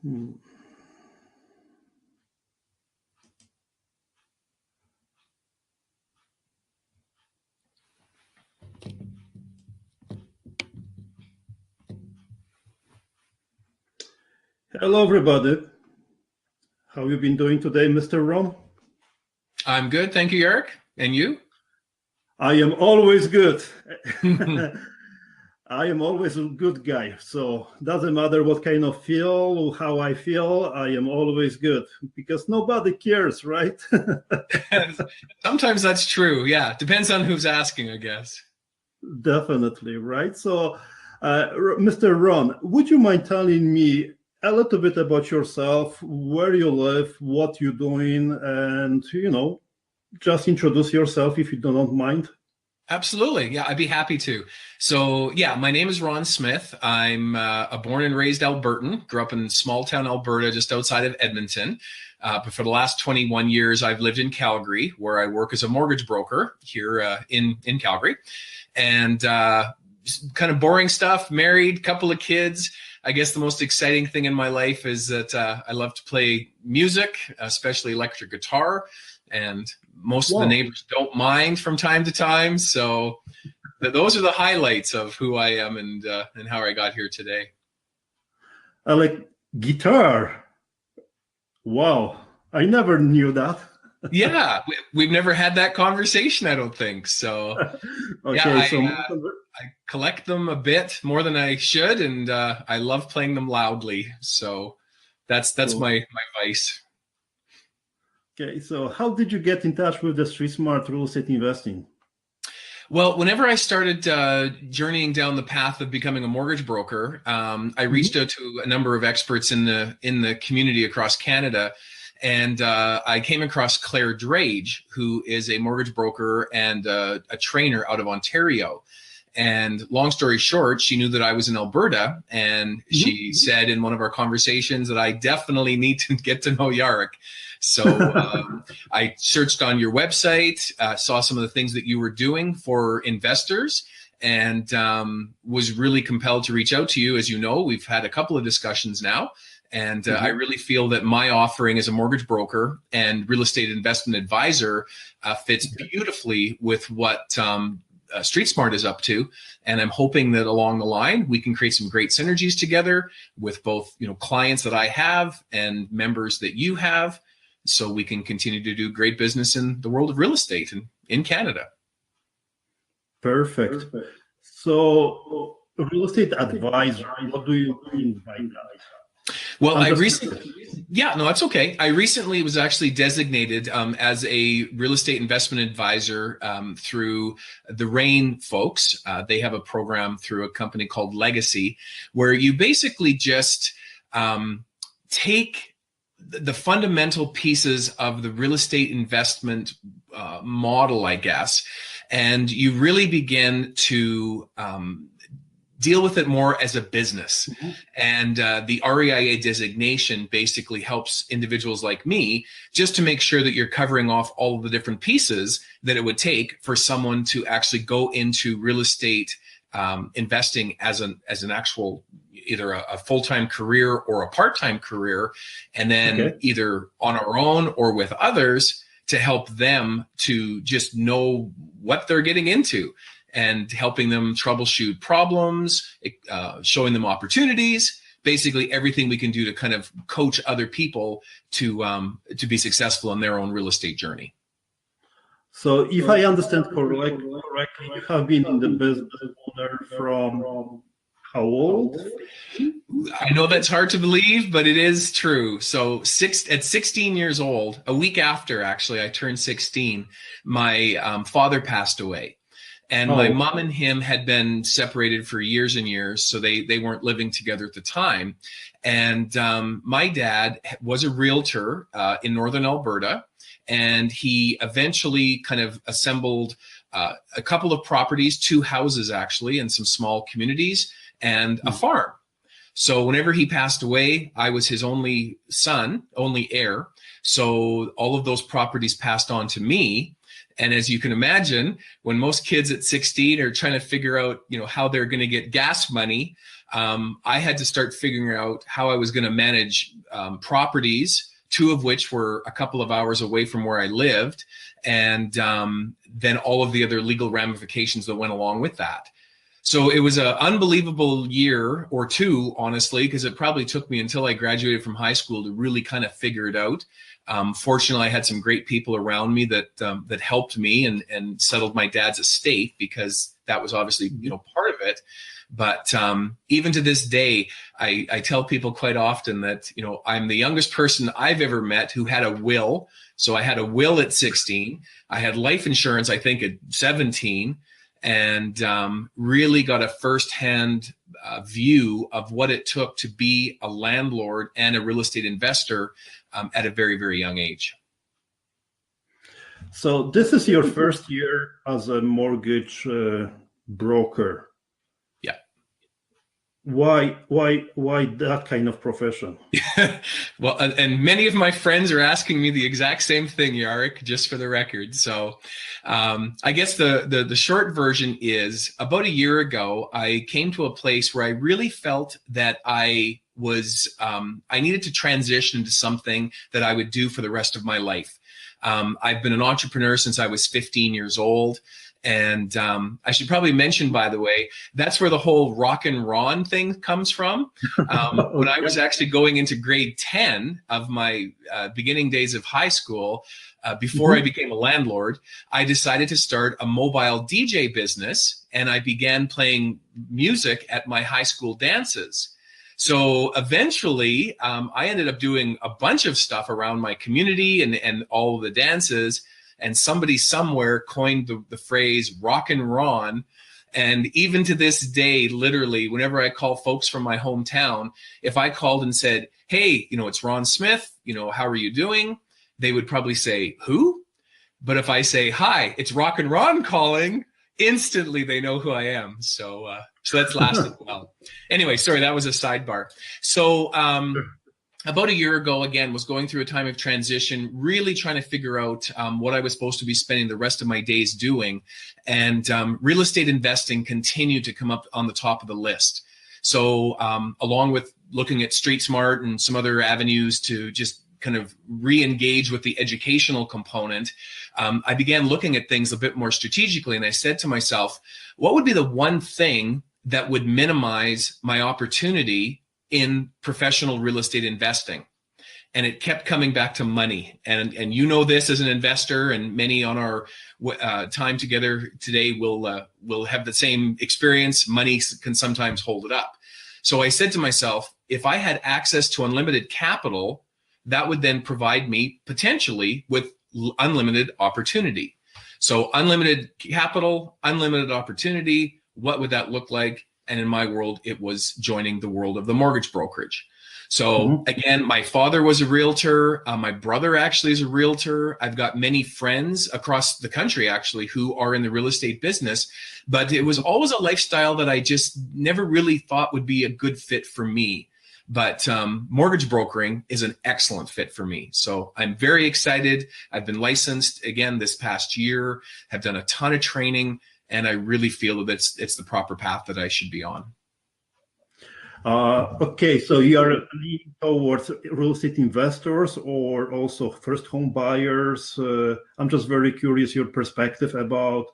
Hmm. Hello, everybody. How you been doing today, Mr. Ron? I'm good, thank you, Jarek. And you? I am always good. I am always a good guy. So doesn't matter what kind of feel or how I feel, I am always good because nobody cares, right? Sometimes that's true. Yeah, depends on who's asking, I guess. Definitely, right? So, Mr. Ron, would you mind telling me a little bit about yourself, where you live, what you're doing, and, just introduce yourself if you do not mind? Absolutely. Yeah, I'd be happy to. So, yeah, my name is Ron Smith. I'm a born and raised Albertan, grew up in small town Alberta, just outside of Edmonton. But for the last 21 years, I've lived in Calgary, where I work as a mortgage broker here in Calgary. And kind of boring stuff, married, couple of kids. I guess the most exciting thing in my life is that I love to play music, especially electric guitar. And most of the Wow. neighbors don't mind from time to time. So those are the highlights of who I am and how I got here today. I like guitar. Wow. I never knew that. Yeah, we've never had that conversation, I don't think. So yeah, Okay, so I collect them a bit more than I should, and I love playing them loudly. So that's cool. my vice. Okay, so how did you get in touch with the street smart real estate investing? Well, whenever I started journeying down the path of becoming a mortgage broker, I reached Mhm. out to a number of experts in the community across Canada, and I came across Claire Drage, who is a mortgage broker and a trainer out of Ontario. And long story short, she knew that I was in Alberta, and she said in one of our conversations that I definitely need to get to know Yarrick. So I searched on your website, saw some of the things that you were doing for investors, and was really compelled to reach out to you. As you know, we've had a couple of discussions now. And I Mhm. really feel that my offering as a mortgage broker and real estate investment advisor fits beautifully with what Street Smart is up to, and I'm hoping that along the line we can create some great synergies together with both clients that I have and members that you have, so we can continue to do great business in the world of real estate in Canada. Perfect. So, real estate advisory, what do you mean by that? Well, I'm I just recently, curious. yeah, no, that's okay. I recently was actually designated as a real estate investment advisor through the Rain folks. They have a program through a company called Legacy, where you basically just take the fundamental pieces of the real estate investment model, I guess, and you really begin to deal with it more as a business. Mhm. And the REIA designation basically helps individuals like me just to make sure that you're covering off all of the different pieces that it would take for someone to actually go into real estate investing as an actual either a full-time career or a part-time career, and then Okay. either on our own or with others to help them to just know what they're getting into and helping them troubleshoot problems, showing them opportunities, basically everything we can do to kind of coach other people to be successful in their own real estate journey. So, if I understand correctly, you have been in the business owner from how old? 15? I know that's hard to believe, but it is true. So at 16 years old, a week after actually I turned 16, my father passed away. And my Oh, mom and him had been separated for years and years, so they weren't living together at the time. And my dad was a realtor in northern Alberta, and he eventually kind of assembled a couple of properties, two houses actually, and some small communities, and a mm, farm. So whenever he passed away, I was his only son, only heir. So all of those properties passed on to me. And as you can imagine, when most kids at 16 are trying to figure out, how they're going to get gas money, I had to start figuring out how I was going to manage properties, two of which were a couple of hours away from where I lived, and then all of the other legal ramifications that went along with that. So it was an unbelievable year or two, honestly, because it probably took me until I graduated from high school to really kind of figure it out. Fortunately, I had some great people around me that helped me and settled my dad's estate, because that was obviously, part of it. But even to this day, I tell people quite often that, I'm the youngest person I've ever met who had a will. So I had a will at 16. I had life insurance, I think, at 17. And really got a firsthand view of what it took to be a landlord and a real estate investor at a very, very young age. So this is your first year as a mortgage broker. Yeah. Why that kind of profession? Well, and many of my friends are asking me the exact same thing, Jarek, just for the record. So I guess the short version is, about a year ago, I came to a place where I really felt that I needed to transition into something that I would do for the rest of my life. I've been an entrepreneur since I was 15 years old. And I should probably mention, by the way, that's where the whole rock and Ron thing comes from. When I was actually going into grade 10 of my beginning days of high school, before I became a landlord, I decided to start a mobile DJ business, and I began playing music at my high school dances. So eventually, I ended up doing a bunch of stuff around my community and all of the dances. And somebody somewhere coined the phrase rock and Ron. And even to this day, literally, whenever I call folks from my hometown, if I called and said, hey, it's Ron Smith, how are you doing? They would probably say, who? But if I say, hi, it's Rock and Ron calling, instantly they know who I am. So that's lasted well. Anyway, sorry, that was a sidebar. So about a year ago, again, was going through a time of transition, really trying to figure out what I was supposed to be spending the rest of my days doing. And real estate investing continued to come up on the top of the list. So along with looking at Street Smart and some other avenues to just kind of re-engage with the educational component, I began looking at things a bit more strategically. And I said to myself, what would be the one thing that would minimize my opportunity in professional real estate investing? And it kept coming back to money. And this as an investor, and many on our time together today will have the same experience. Money can sometimes hold it up. So I said to myself, if I had access to unlimited capital, that would then provide me potentially with unlimited opportunity. So unlimited capital, unlimited opportunity, what would that look like? And in my world, it was joining the world of the mortgage brokerage. So again, my father was a realtor. My brother actually is a realtor. I've got many friends across the country actually who are in the real estate business, but it was always a lifestyle that I just never really thought would be a good fit for me. But mortgage brokering is an excellent fit for me. So I'm very excited. I've been licensed again this past year, have done a ton of training, and I really feel that it's the proper path that I should be on. Okay, so you are leaning towards real estate investors or also first home buyers. I'm just very curious your perspective about,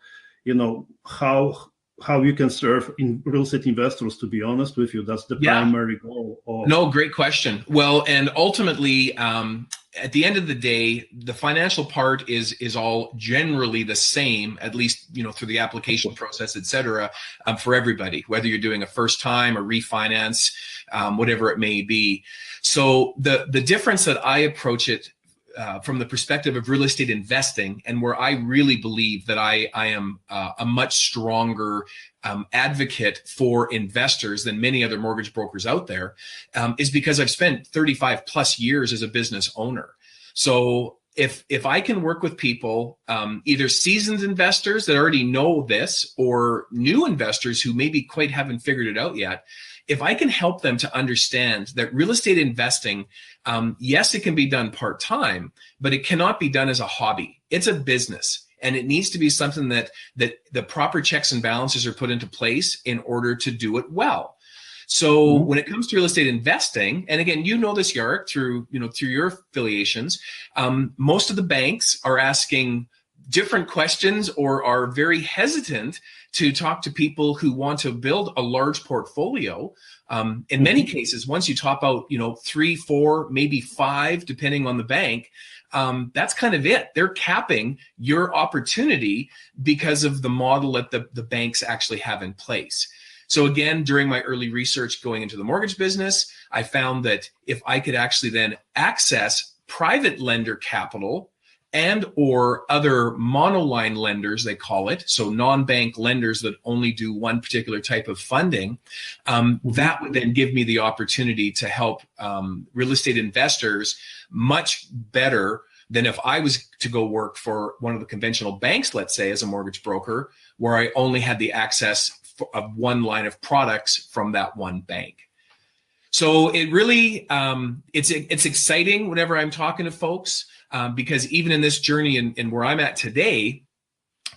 how you can serve in real estate investors. To be honest with you, that's the primary goal. No, great question. Well, and ultimately, at the end of the day, the financial part is all generally the same, at least, through the application process, et cetera, for everybody, whether you're doing a first time or refinance, whatever it may be. So the difference that I approach it from the perspective of real estate investing, and where I really believe that I am a much stronger advocate for investors than many other mortgage brokers out there, is because I've spent 35 plus years as a business owner. So if I can work with people, either seasoned investors that already know this or new investors who maybe quite haven't figured it out yet, if I can help them to understand that real estate investing, yes, it can be done part-time, but it cannot be done as a hobby. It's a business. and it needs to be something that the proper checks and balances are put into place in order to do it well. So when it comes to real estate investing, and again, you know this, Jarek, through your affiliations, most of the banks are asking different questions or are very hesitant to talk to people who want to build a large portfolio. In many cases, once you top out, 3, 4, maybe 5, depending on the bank, that's kind of it. They're capping your opportunity because of the model that the banks actually have in place. So again, during my early research going into the mortgage business, I found that if I could actually then access private lender capital and or other monoline lenders, they call it, so non-bank lenders that only do one particular type of funding, that would then give me the opportunity to help real estate investors much better than if I was to go work for one of the conventional banks, let's say, as a mortgage broker, where I only had the access of one line of products from that one bank. So it really, it's exciting whenever I'm talking to folks, because even in this journey and where I'm at today,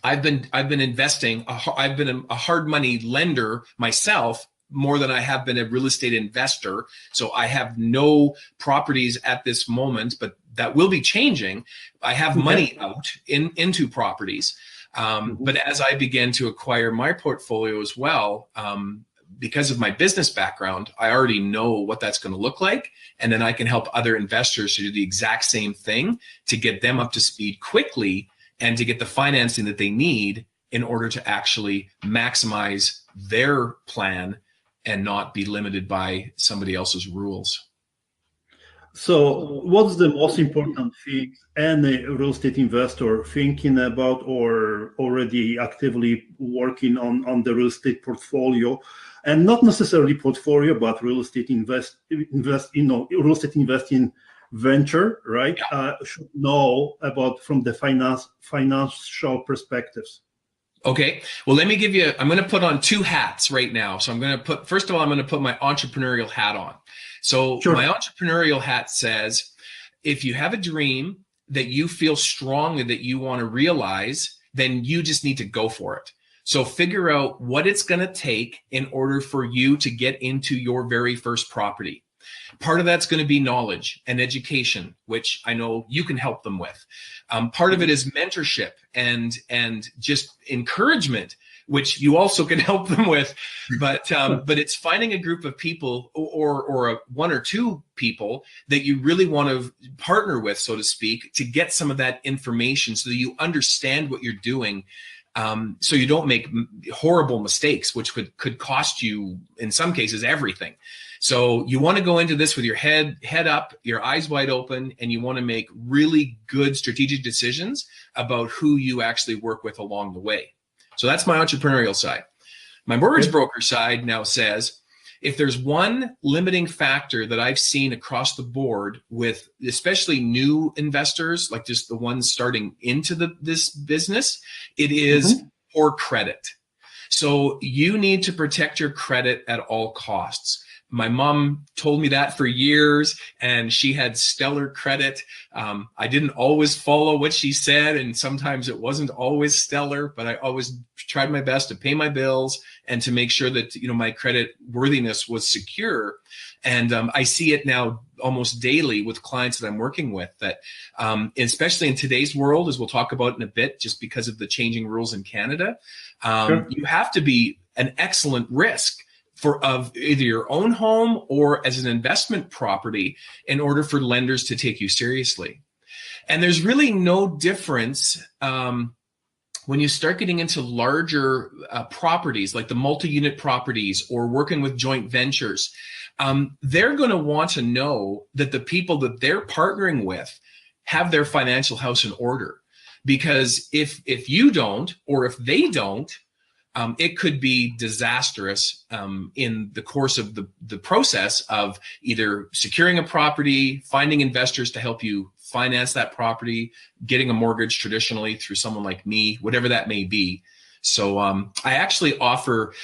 I've been investing. I've been a hard money lender myself more than I have been a real estate investor. So I have no properties at this moment, but that will be changing. I have money out into properties. But as I began to acquire my portfolio as well, because of my business background, I already know what that's going to look like. And then I can help other investors to do the exact same thing to get them up to speed quickly and to get the financing that they need in order to actually maximize their plan and not be limited by somebody else's rules. So what's the most important thing any real estate investor thinking about or already actively working on the real estate portfolio, and not necessarily portfolio, but real estate real estate investing venture, right? Should know about from the financial perspectives? Okay. Well, let me give you, I'm going to put on 2 hats right now. So first of all, I'm going to put my entrepreneurial hat on. So my entrepreneurial hat says, if you have a dream that you feel strongly that you want to realize, then you just need to go for it. So figure out what it's going to take in order for you to get into your very first property. Part of that's going to be knowledge and education, which I know you can help them with. Part of it is mentorship and just encouragement, which you also can help them with. But it's finding a group of people or 1 or 2 people that you really want to partner with, so to speak, to get some of that information so that you understand what you're doing. So you don't make horrible mistakes, which could cost you, in some cases, everything. So you want to go into this with your head up, your eyes wide open, and you want to make really good strategic decisions about who you actually work with along the way. So that's my entrepreneurial side. My mortgage broker side now says, if there's one limiting factor that I've seen across the board with especially new investors, like just the ones starting into this business, it is poor credit. So you need to protect your credit at all costs. My mom told me that for years, and she had stellar credit. I didn't always follow what she said, and sometimes it wasn't always stellar, but I always tried my best to pay my bills and to make sure that my credit worthiness was secure. And I see it now almost daily with clients that I'm working with, that especially in today's world, as we'll talk about in a bit, just because of the changing rules in Canada, you have to be an excellent risk of either your own home or as an investment property in order for lenders to take you seriously. And there's really no difference when you start getting into larger properties, like the multi-unit properties or working with joint ventures. They're going to want to know that the people that they're partnering with have their financial house in order. Because if you don't, or if they don't, it could be disastrous in the course of the process of either securing a property, finding investors to help you finance that property, getting a mortgage traditionally through someone like me, whatever that may be. So I actually offer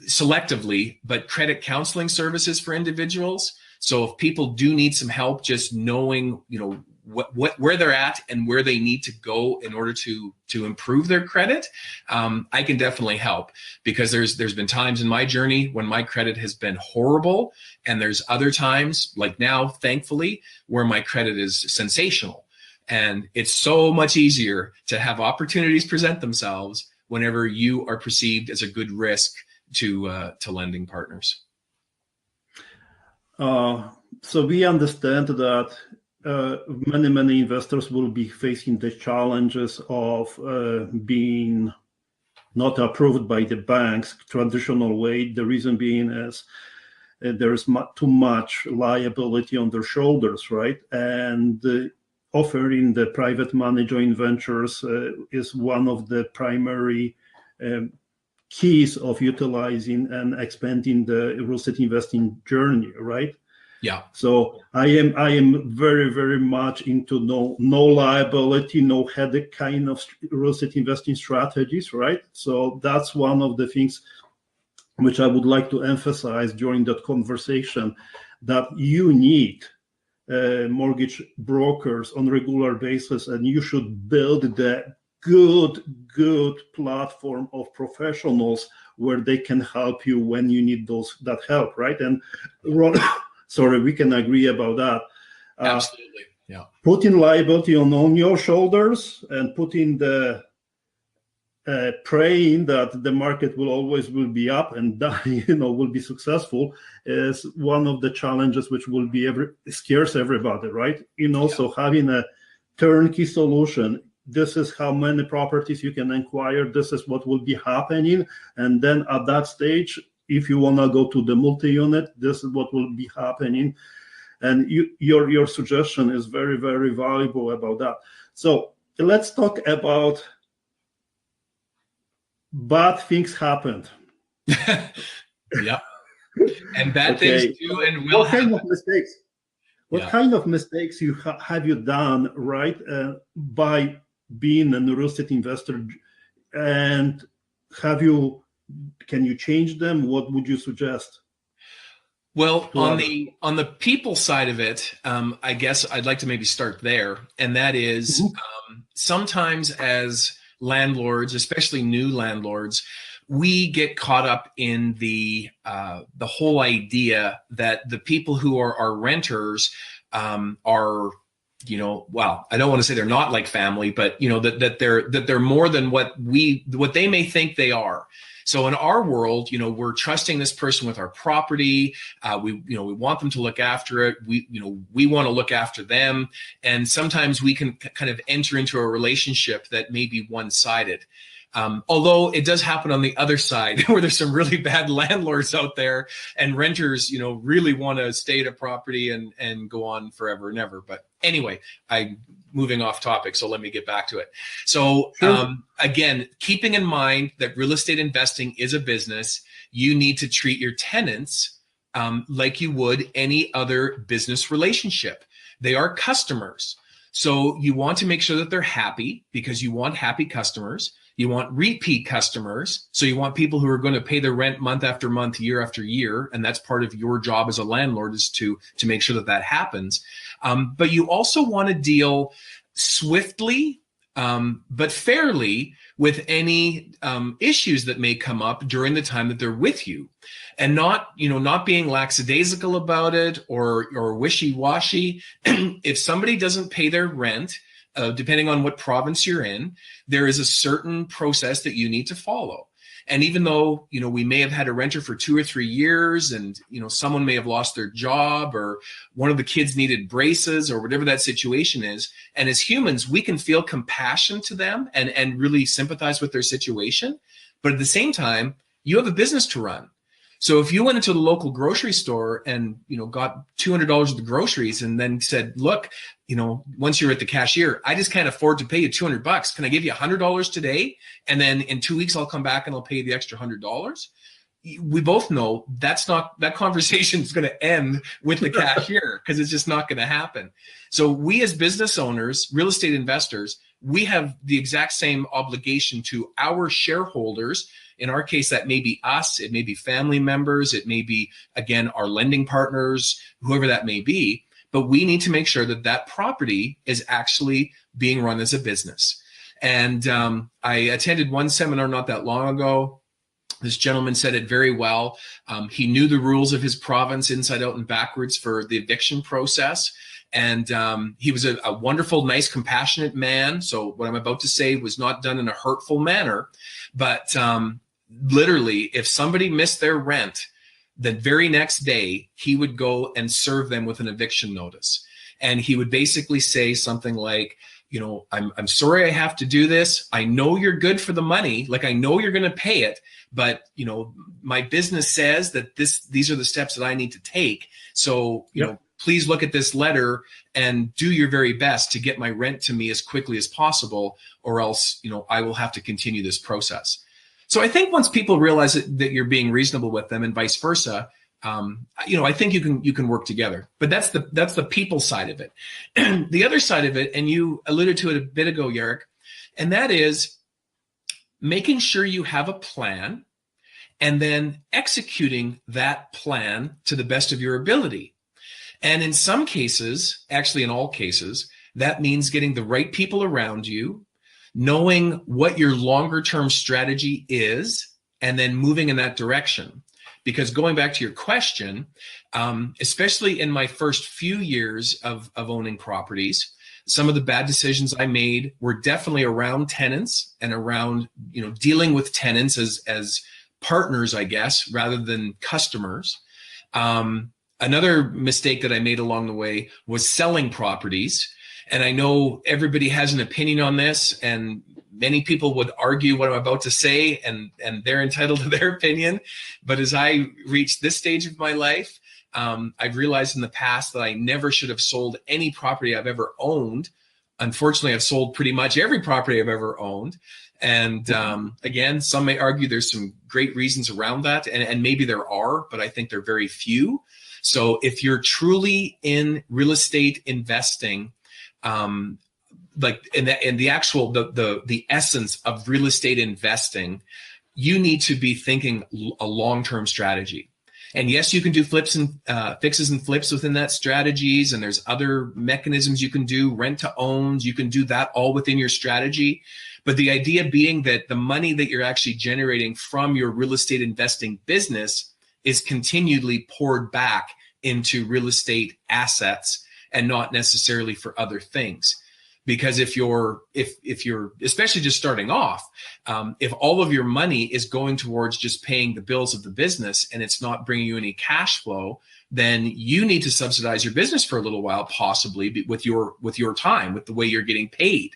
selectively, but credit counseling services for individuals. So if people do need some help just knowing, where they're at and where they need to go in order to improve their credit, I can definitely help, because there's been times in my journey when my credit has been horrible, and there's other times, like now, thankfully, where my credit is sensational. And it's so much easier to have opportunities present themselves whenever you are perceived as a good risk to lending partners. So we understand that many investors will be facing the challenges of being not approved by the banks traditional way. The reason being is there's too much liability on their shoulders, right? And offering the private money joint ventures is one of the primary keys of utilizing and expanding the real estate investing journey, right? Yeah. So I am very, very much into no liability, no headache kind of real estate investing strategies, right? So that's one of the things which I would like to emphasize during that conversation, that you need mortgage brokers on a regular basis, and you should build the good platform of professionals where they can help you when you need that help, right? And Ron, sorry, we can agree about that. Absolutely, yeah. Putting liability on your shoulders and putting the praying that the market will be up and will be successful is one of the challenges which will be scares everybody, right? Yeah. So having a turnkey solution, this is how many properties you can acquire, this is what will be happening, and then at that stage, if you want to go to the multi-unit, this is what will be happening. And your suggestion is very, very valuable about that. So let's talk about bad things happened. Yeah. And bad things do and will what happen. Kind of mistakes? What kind of mistakes have you done, right, by being a real estate investor? And can you change them? What would you suggest? Well, on the people side of it, I guess I'd like to maybe start there. And that is sometimes as landlords, especially new landlords, we get caught up in the whole idea that the people who are our renters are, well, I don't want to say they're not like family, but that they're more than what they may think they are. So in our world, we're trusting this person with our property. We want them to look after it. We want to look after them. And sometimes we can kind of enter into a relationship that may be one-sided. Although it does happen on the other side where there's some really bad landlords out there and renters, really want to stay at a property and go on forever and ever. But anyway, I'm moving off topic, so let me get back to it. So sure. Again, keeping in mind that real estate investing is a business, you need to treat your tenants like you would any other business relationship. They are customers. So you want to make sure that they're happy, because you want happy customers. You want repeat customers. So you want people who are going to pay their rent month after month, year after year. And that's part of your job as a landlord, is to make sure that happens. But you also want to deal swiftly, but fairly with any issues that may come up during the time that they're with you, and not being lackadaisical about it or wishy-washy. If somebody doesn't pay their rent, depending on what province you're in, there is a certain process that you need to follow. And even though, we may have had a renter for 2 or 3 years, and, someone may have lost their job, or one of the kids needed braces, or whatever that situation is. And as humans, we can feel compassion to them and really sympathize with their situation. But at the same time, you have a business to run. So if you went into the local grocery store and, got $200 of the groceries and then said, look, once you're at the cashier, I just can't afford to pay you $200. Can I give you $100 today? And then in 2 weeks, I'll come back and I'll pay you the extra $100. We both know that conversation is going to end with the cashier, because it's just not going to happen. So we as business owners, real estate investors, we have the exact same obligation to our shareholders. In our case, that may be us, it may be family members, it may be, again, our lending partners, whoever that may be. but we need to make sure that that property is actually being run as a business. And I attended one seminar not that long ago. This gentleman said it very well. He knew the rules of his province inside out and backwards for the eviction process. And he was a wonderful, nice, compassionate man. So what I'm about to say was not done in a hurtful manner. But literally, if somebody missed their rent, the very next day, he would go and serve them with an eviction notice. And he would basically say something like, you know, I'm sorry I have to do this. I know you're good for the money. Like, I know you're going to pay it. But, you know, my business says that these are the steps that I need to take. So, you know, please look at this letter and do your very best to get my rent to me as quickly as possible, or else, you know, I will have to continue this process. So I think once people realize that you're being reasonable with them and vice versa, you know, I think you can work together. But that's the people side of it. The other side of it, and you alluded to it a bit ago, Jarek, and that is making sure you have a plan and then executing that plan to the best of your ability. And in some cases, actually in all cases, that means getting the right people around you, knowing what your longer term strategy is, and then moving in that direction. Because going back to your question, especially in my first few years of owning properties, some of the bad decisions I made were definitely around tenants and around, you know, dealing with tenants as partners, I guess, rather than customers. Another mistake that I made along the way was selling properties. And I know everybody has an opinion on this, and many people would argue what I'm about to say, and they're entitled to their opinion. But as I reached this stage of my life, I've realized in the past that I never should have sold any property I've ever owned. Unfortunately, I've sold pretty much every property I've ever owned. And again, some may argue there's some great reasons around that, and maybe there are, but I think they're very few. So if you're truly in real estate investing, like in the actual the essence of real estate investing, you need to be thinking a long-term strategy. And yes, you can do flips and fixes and flips within that strategies, and there's other mechanisms you can do, rent to owns, you can do that all within your strategy. But the idea being that the money that you're actually generating from your real estate investing business is continually poured back into real estate assets and not necessarily for other things. Because if you're especially just starting off, if all of your money is going towards just paying the bills of the business and it's not bringing you any cash flow, then you need to subsidize your business for a little while, possibly with your time, with the way you're getting paid.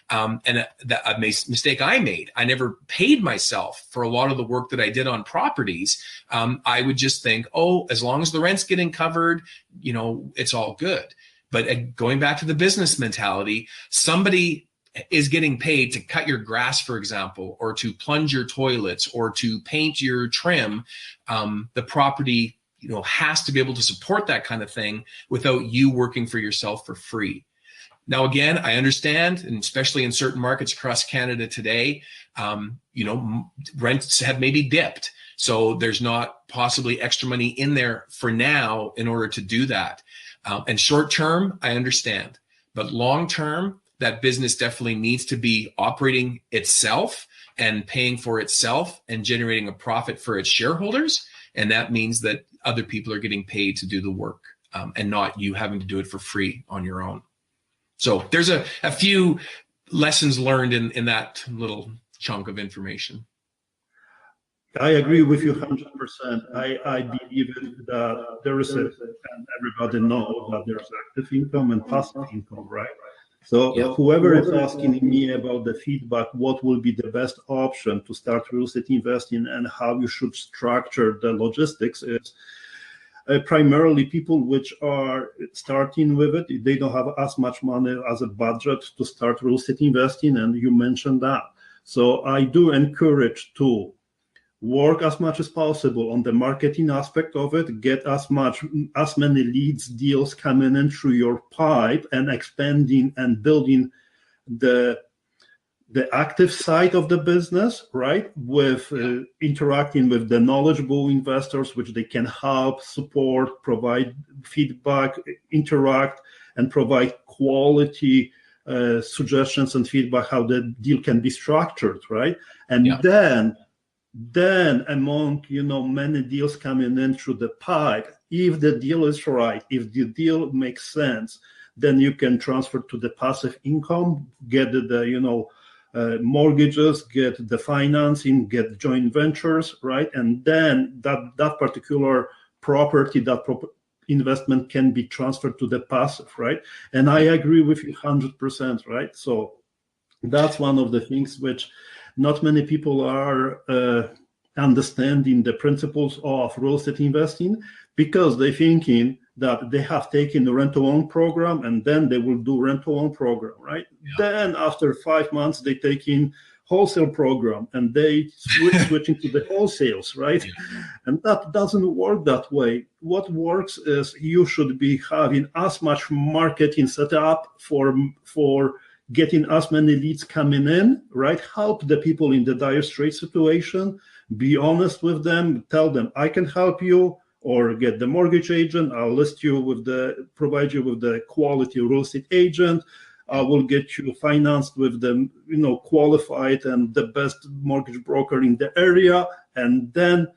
And a mistake I made, I never paid myself for a lot of the work that I did on properties. I would just think, oh, as long as the rent's getting covered, you know, it's all good. But going back to the business mentality, somebody is getting paid to cut your grass, for example, or to plunge your toilets or to paint your trim. The property, you know, has to be able to support that kind of thing without you working for yourself for free. Now, again, I understand, and especially in certain markets across Canada today, you know, rents have maybe dipped. So there's not possibly extra money in there for now in order to do that. And short term, I understand. But long term, that business definitely needs to be operating itself and paying for itself and generating a profit for its shareholders. And that means that other people are getting paid to do the work and not you having to do it for free on your own. So there's a few lessons learned in that little chunk of information. I agree with you 100%. I believe that there is and everybody knows that there's active income and passive income, right? So whoever is asking me about the feedback, what will be the best option to start real estate investing and how you should structure the logistics is primarily people which are starting with it. They don't have as much money as a budget to start real estate investing, and you mentioned that. So I do encourage to work as much as possible on the marketing aspect of it, get as many leads, deals coming in through your pipe, and expanding and building the the active side of the business, right? With interacting with the knowledgeable investors, which they can help, support, provide feedback, interact, and provide quality suggestions and feedback how the deal can be structured, right? And then among many deals coming in through the pipe, if the deal is right, if the deal makes sense, then you can transfer to the passive income, get the mortgages, get the financing, get joint ventures, right? And then that particular property, investment can be transferred to the passive, right? And I agree with you 100%, right? So that's one of the things which not many people are understanding the principles of real estate investing, because they're thinking that they have taken the rent-to-own program and then they will do rent-to-own program, right? Then after 5 months, they take in wholesale program and they switching to the wholesales, right? And that doesn't work that way. What works is you should be having as much marketing set up for getting as many leads coming in, right? Help the people in the dire straight situation, be honest with them, tell them I can help you, or get the mortgage agent. I'll provide you with the quality real estate agent. I will get you financed with the qualified and the best mortgage broker in the area. And then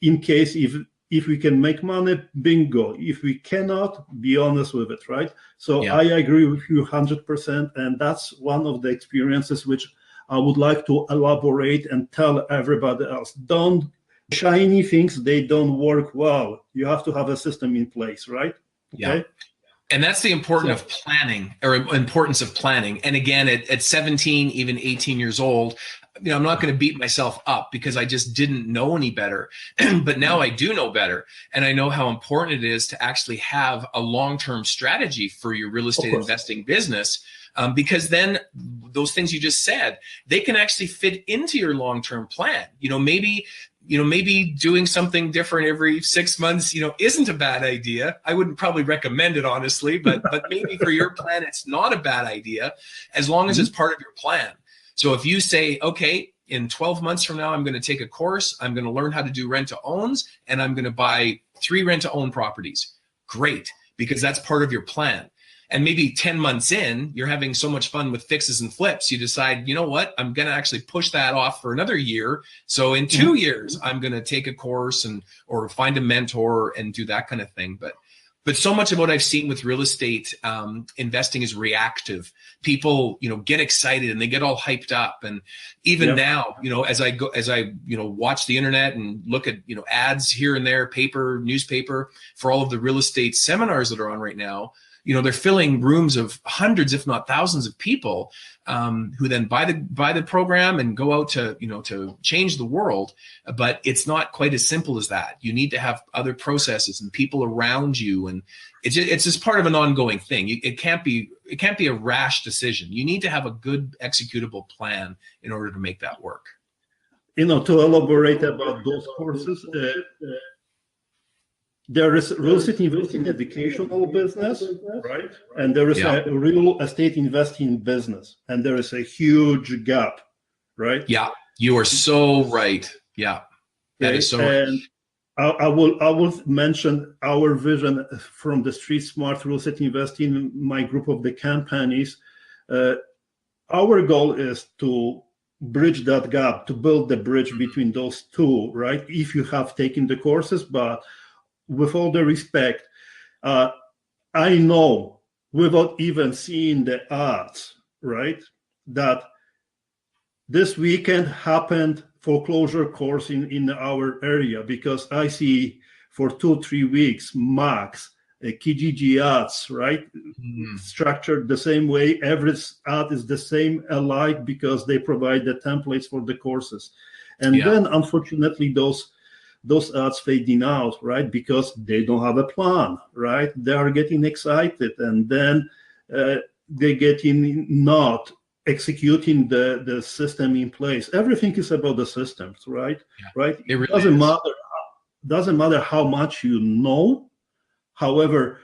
in case if we can make money, bingo. If we cannot, be honest with it, right? So I agree with you 100%. And that's one of the experiences which I would like to elaborate and tell everybody else. Don't shiny things, they don't work well. You have to have a system in place, right? Okay. And that's the importance of planning. And again, at 17, even 18 years old, I'm not going to beat myself up because I just didn't know any better. But now I do know better. And I know how important it is to actually have a long-term strategy for your real estate investing business. Because then those things you just said, they can actually fit into your long-term plan. Maybe doing something different every 6 months, isn't a bad idea. I wouldn't probably recommend it, honestly, but maybe for your plan, it's not a bad idea as long as it's part of your plan. So if you say, okay, in 12 months from now, I'm going to take a course, I'm going to learn how to do rent-to-owns, and I'm going to buy 3 rent-to-own properties. Great, because that's part of your plan. And maybe 10 months in, you're having so much fun with fixes and flips, you decide, you know what, I'm going to actually push that off for another year. So in 2 years, I'm going to take a course or find a mentor and do that kind of thing. But so much of what I've seen with real estate investing is reactive. People, get excited and they get all hyped up. And even now, as I watch the internet and look at, ads here and there, newspaper for all of the real estate seminars that are on right now, they're filling rooms of hundreds, if not thousands of people who then buy the program and go out to change the world. But it's not quite as simple as that. You need to have other processes and people around you. And it's just part of an ongoing thing. It can't be a rash decision. You need to have a good executable plan in order to make that work. To elaborate about those courses, there is real estate investing educational business, right? And there is a real estate investing business, and there is a huge gap, right? Yeah, you are so right. Yeah, that is so right. I will mention our vision from the Street Smart Real Estate Investing, my group of the companies. Our goal is to bridge that gap, to build the bridge between those two, right? If you have taken the courses, but with all the respect, I know without even seeing the ads, right, that this weekend happened foreclosure course in our area, because I see for 2-3 weeks max Kijiji ads, right, structured the same way. Every ad is the same alike because they provide the templates for the courses, and then unfortunately those ads fading out, right? Because they don't have a plan, right? They are getting excited, and then they're getting not executing the system in place. Everything is about the systems, right? Right? It really doesn't matter how much you know. However,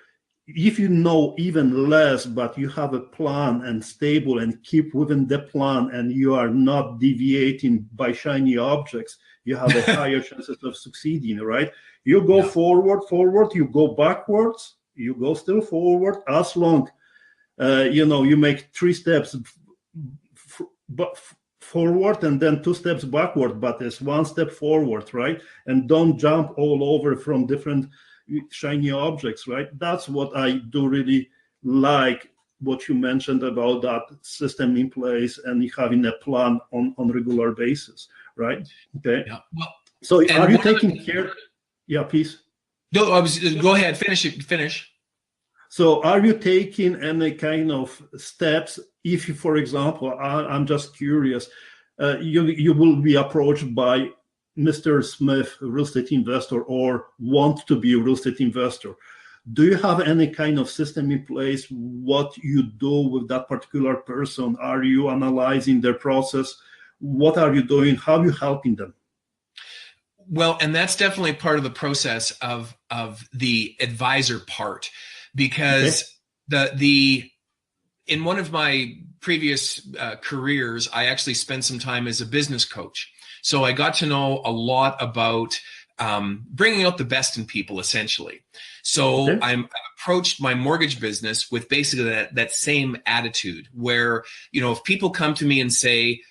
if you know even less, but you have a plan and stable and keep within the plan, and you are not deviating by shiny objects, you have a higher chances of succeeding, right? You go forward, you go backwards, you go still forward, as long, you make 3 steps forward and then 2 steps backward, but it's 1 step forward, right? And don't jump all over from different shiny objects, right? That's what I do really like, what you mentioned about that system in place and having a plan on regular basis, right? Okay. Yeah. Well, so are you taking care? Yeah, please. No, go ahead. Finish. So are you taking any kind of steps if you, for example, I'm just curious, you will be approached by Mr. Smith, a real estate investor, or want to be a real estate investor? Do you have any kind of system in place? What you do with that particular person? Are you analyzing their process? What are you doing? How are you helping them? Well, and that's definitely part of the process of the advisor part, because in one of my previous careers, I actually spent some time as a business coach. So I got to know a lot about bringing out the best in people, essentially. So I approached my mortgage business with basically that same attitude where, if people come to me and say,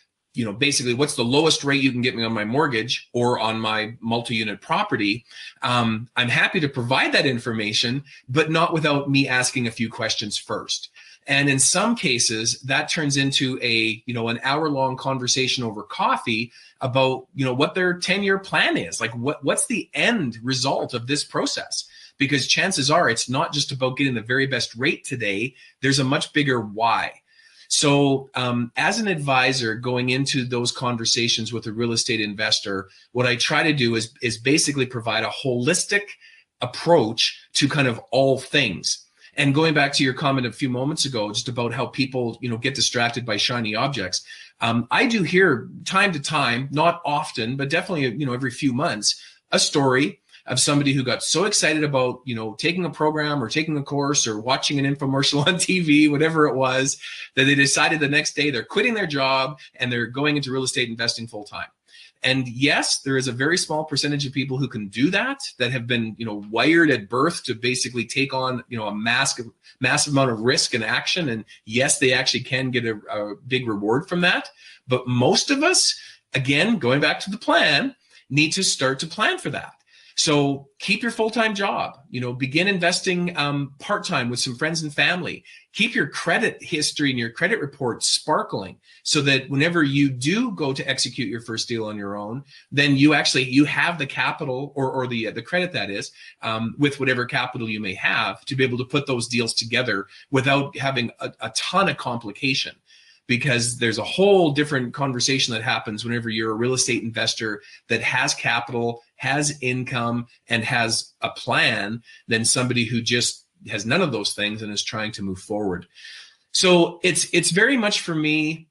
basically, what's the lowest rate you can get me on my mortgage or on my multi-unit property? I'm happy to provide that information, but not without me asking a few questions first. And in some cases, that turns into an hour-long conversation over coffee about, what their 10-year plan is. Like, what's the end result of this process? Because chances are it's not just about getting the very best rate today. There's a much bigger why. So as an advisor going into those conversations with a real estate investor, what I try to do is basically provide a holistic approach to kind of all things. And going back to your comment a few moments ago, just about how people, get distracted by shiny objects. I do hear time to time, not often, but definitely, every few months, a story of somebody who got so excited about, taking a program or taking a course or watching an infomercial on TV, whatever it was, that they decided the next day they're quitting their job and they're going into real estate investing full time. And yes, there is a very small percentage of people who can do that have been, wired at birth to basically take on, a massive amount of risk and action. And yes, they actually can get a big reward from that. But most of us, again, going back to the plan, need to start to plan for that. So keep your full-time job, begin investing part-time with some friends and family. Keep your credit history and your credit report sparkling so that whenever you do go to execute your first deal on your own, then you have the capital or the credit, that is, with whatever capital you may have, to be able to put those deals together without having a ton of complication. Because there's a whole different conversation that happens whenever you're a real estate investor that has capital, has income, and has a plan than somebody who just has none of those things and is trying to move forward. So it's very much for me,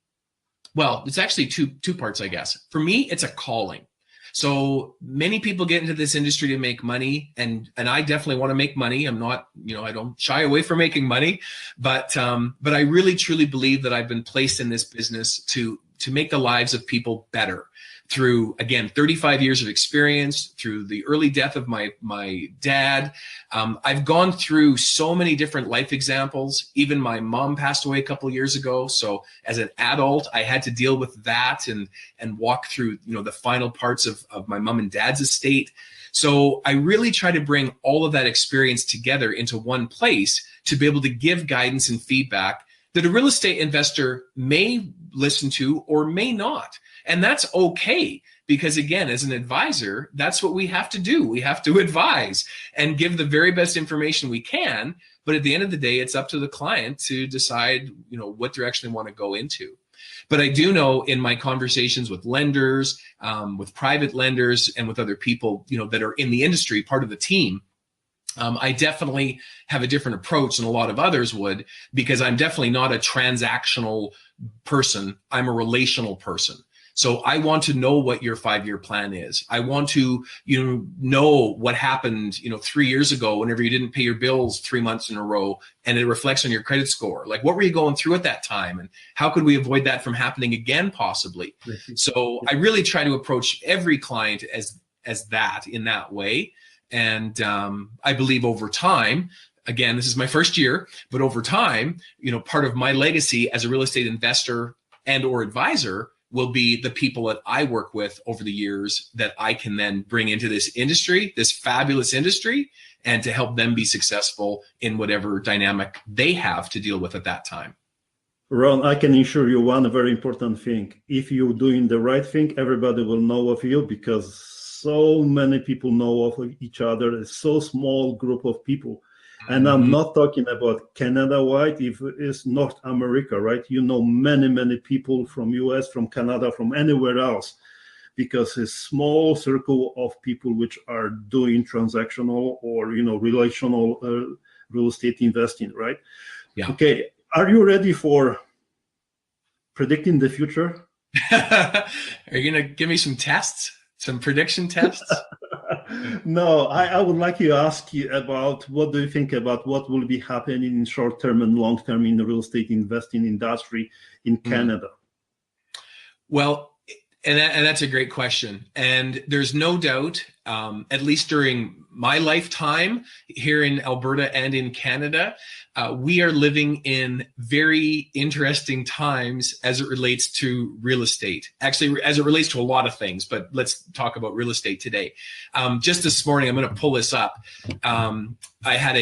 well, it's actually two parts, I guess. For me, it's a calling. So many people get into this industry to make money, and I definitely want to make money. I'm not, I don't shy away from making money, but I really truly believe that I've been placed in this business to make the lives of people better through, again, 35 years of experience, through the early death of my dad. I've gone through so many different life examples. Even my mom passed away a couple of years ago. So as an adult, I had to deal with that and walk through, the final parts of my mom and dad's estate. So I really try to bring all of that experience together into one place to be able to give guidance and feedback that a real estate investor may listen to or may not. And that's okay, because again, as an advisor, that's what we have to do. We have to advise and give the very best information we can. But at the end of the day, it's up to the client to decide, what direction they want to go into. But I do know in my conversations with lenders, with private lenders, and with other people, that are in the industry, part of the team, I definitely have a different approach than a lot of others would, because I'm definitely not a transactional person. I'm a relational person. So I want to know what your 5-year plan is. I want to, know what happened, 3 years ago, whenever you didn't pay your bills 3 months in a row, and it reflects on your credit score. Like, what were you going through at that time? And how could we avoid that from happening again, possibly? So I really try to approach every client as that, in that way. And I believe over time, again, this is my first year, but over time, part of my legacy as a real estate investor and or advisor will be the people that I work with over the years that I can then bring into this industry, this fabulous industry, and to help them be successful in whatever dynamic they have to deal with at that time. Ron, I can assure you one very important thing. If you're doing the right thing, everybody will know of you, because so many people know of each other. It's so small group of people. And I'm not talking about Canada-wide, if it's North America, right? Many people from US, from Canada, from anywhere else, because it's small circle of people which are doing transactional or, relational real estate investing, right? Yeah. Okay. Are you ready for predicting the future? Are you going to give me some tests? Some prediction tests? No, I would like to ask you about what do you think about what will be happening in short term and long term in the real estate investing industry in Canada? Well, and that's a great question. And there's no doubt, at least during my lifetime here in Alberta and in Canada, we are living in very interesting times as it relates to real estate. Actually, as it relates to a lot of things, but let's talk about real estate today. Just this morning, I'm going to pull this up. I had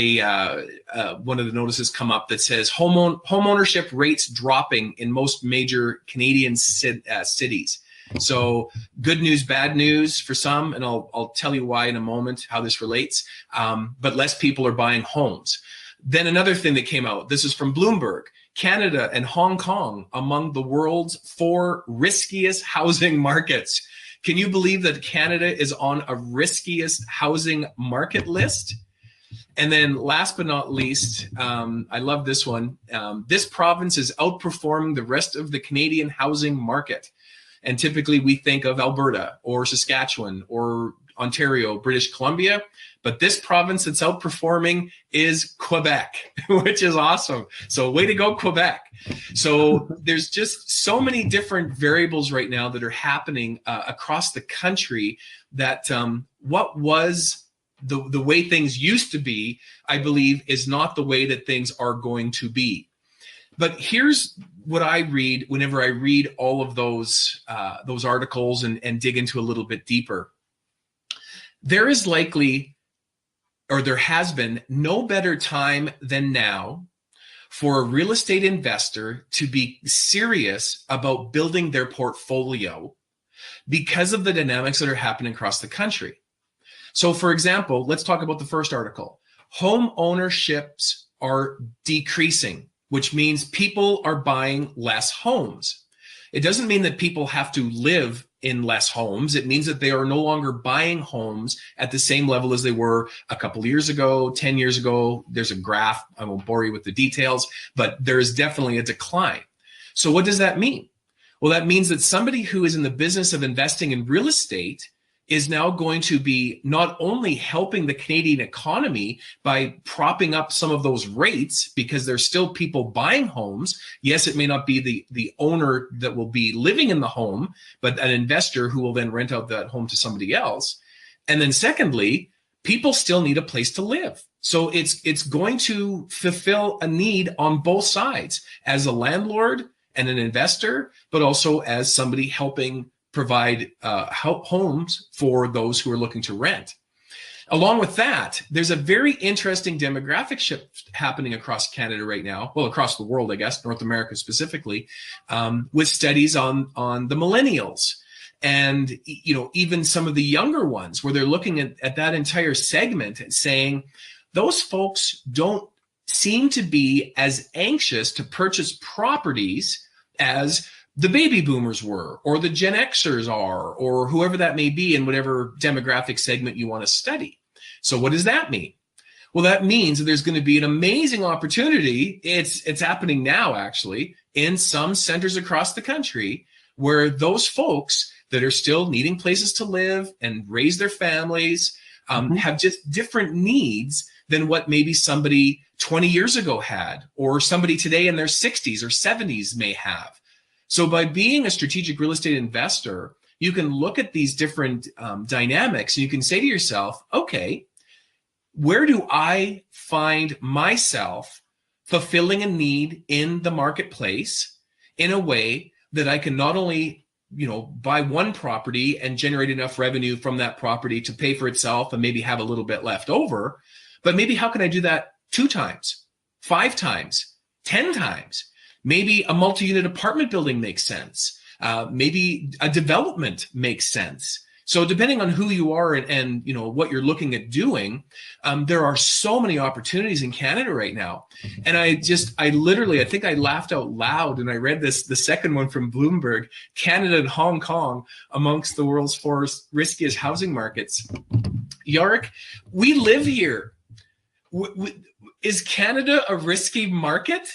one of the notices come up that says home ownership rates dropping in most major Canadian cities. So good news, bad news for some, and I'll tell you why in a moment, how this relates. But less people are buying homes. Then another thing that came out, this is from Bloomberg, Canada and Hong Kong among the world's 4 riskiest housing markets. Can you believe that Canada is on a riskiest housing market list? And then last but not least, I love this one. This province is outperforming the rest of the Canadian housing market. And typically we think of Alberta or Saskatchewan or Ontario, British Columbia, but this province that's outperforming is Quebec, which is awesome. So way to go, Quebec. So there's just so many different variables right now that are happening across the country that what was the way things used to be, I believe, is not the way that things are going to be. But here's what I read whenever I read all of those articles and dig into a little bit deeper. There is likely, or there has been, no better time than now for a real estate investor to be serious about building their portfolio because of the dynamics that are happening across the country. So, for example, let's talk about the first article. Home ownerships are decreasing, which means people are buying less homes. It doesn't mean that people have to live in less homes. It means that they are no longer buying homes at the same level as they were a couple of years ago, 10 years ago. There's a graph. I won't bore you with the details, but there is definitely a decline. So what does that mean? Well, that means that somebody who is in the business of investing in real estate is now going to be not only helping the Canadian economy by propping up some of those rates, because there's still people buying homes. Yes, it may not be the owner that will be living in the home, but an investor who will then rent out that home to somebody else. And then secondly, people still need a place to live. So it's going to fulfill a need on both sides, as a landlord and an investor, but also as somebody helping provide homes for those who are looking to rent. Along with that, there's a very interesting demographic shift happening across Canada right now, well, across the world, I guess, North America specifically, with studies on the millennials and even some of the younger ones, where they're looking at that entire segment and saying those folks don't seem to be as anxious to purchase properties as the baby boomers were, or the Gen Xers are, or whoever that may be in whatever demographic segment you want to study. So what does that mean? Well, that means that there's going to be an amazing opportunity. It's happening now, actually, in some centers across the country, where those folks that are still needing places to live and raise their families have just different needs than what maybe somebody 20 years ago had, or somebody today in their 60s or 70s may have. So by being a strategic real estate investor, you can look at these different dynamics and you can say to yourself, okay, where do I find myself fulfilling a need in the marketplace in a way that I can not only, buy one property and generate enough revenue from that property to pay for itself and maybe have a little bit left over, but maybe how can I do that 2 times, 5 times, 10 times? Maybe a multi-unit apartment building makes sense. Maybe a development makes sense. So depending on who you are and what you're looking at doing, there are so many opportunities in Canada right now. And I think I laughed out loud and I read the second one from Bloomberg, Canada and Hong Kong amongst the world's 4 riskiest housing markets. Jarek, we live here. Is Canada a risky market?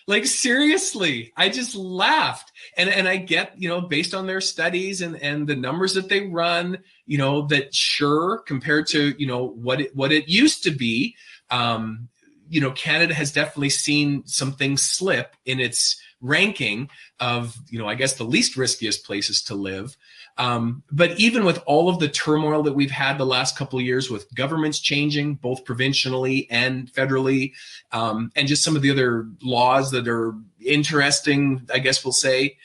Like, seriously, I just laughed. And I get, based on their studies and the numbers that they run, that sure, compared to, what it used to be, Canada has definitely seen some things slip in its ranking of, I guess the least riskiest places to live. But even with all of the turmoil that we've had the last couple of years with governments changing both provincially and federally, and just some of the other laws that are interesting, I guess we'll say,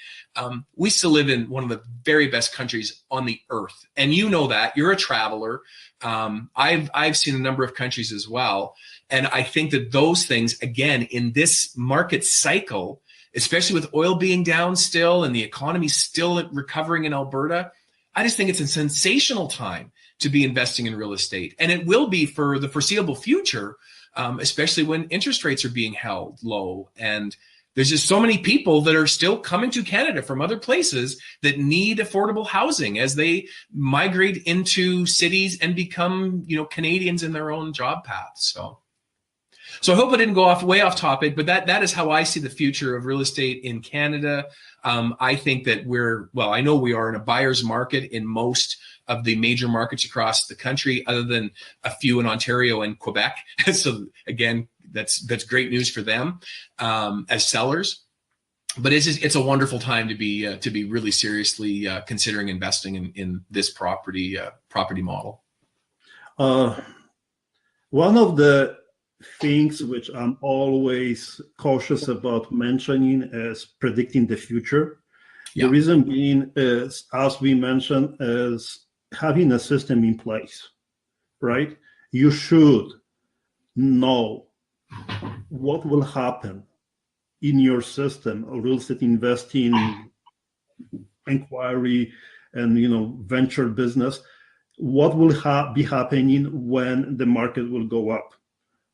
we still live in one of the very best countries on the earth. And you know that. You're a traveler. I've seen a number of countries as well. And I think that those things, again, in this market cycle, especially with oil being down still and the economy still recovering in Alberta, I just think it's a sensational time to be investing in real estate. And it will be for the foreseeable future, especially when interest rates are being held low. And there's just so many people that are still coming to Canada from other places that need affordable housing as they migrate into cities and become, Canadians in their own job paths. So I hope I didn't go way off topic, but that is how I see the future of real estate in Canada. I think that I know we are in a buyer's market in most of the major markets across the country, other than a few in Ontario and Quebec. So again, that's great news for them as sellers. But it's a wonderful time to be really seriously considering investing in this property model. One of the things which I'm always cautious about mentioning is predicting the future. Yeah. The reason being is, as we mentioned, is having a system in place, right? You should know what will happen in your system of real estate investing, inquiry, and venture business. What will be happening when the market will go up?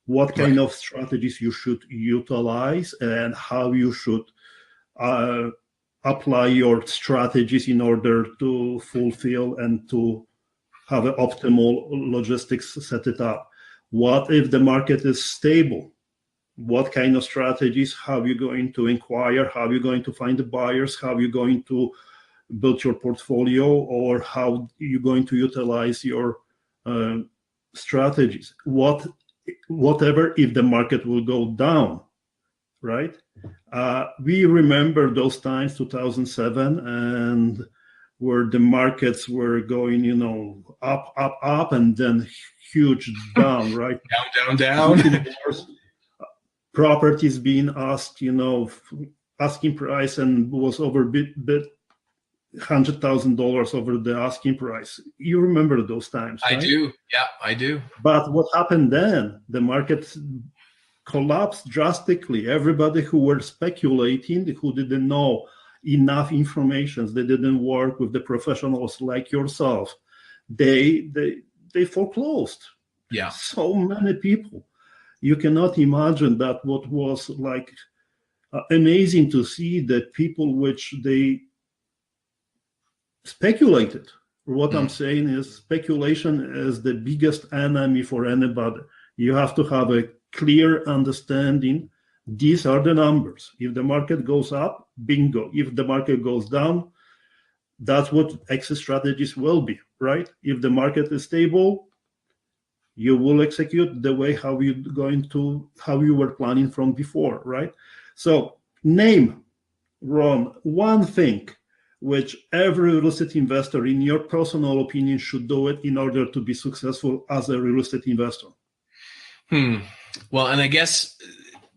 What kind of strategies you should utilize and how you should apply your strategies in order to fulfill and to have an optimal logistics set it up. What if the market is stable? What kind of strategies? How are you going to inquire? How are you going to find the buyers? How are you going to build your portfolio? Or how are you going to utilize your strategies? Whatever if the market will go down, right? We remember those times, 2007, and where the markets were going, up, and then huge down, right? Down. Properties being asked, asking price, and was over bit $100,000 over the asking price. You remember those times, right? I do. Yeah, I do. But what happened then? The market collapsed drastically. Everybody who were speculating, who didn't know enough information, they didn't work with the professionals like yourself, they foreclosed. Yeah. So many people. You cannot imagine that what was like amazing to see that people which they speculated. What I'm saying is speculation is the biggest enemy for anybody. You have to have a clear understanding. These are the numbers. If the market goes up, bingo. If the market goes down, That's what exit strategies will be, right? If the market is stable, you will execute the way how you were planning from before, right? So name, Ron, one thing which every real estate investor, in your personal opinion, should do it in order to be successful as a real estate investor. Well, and I guess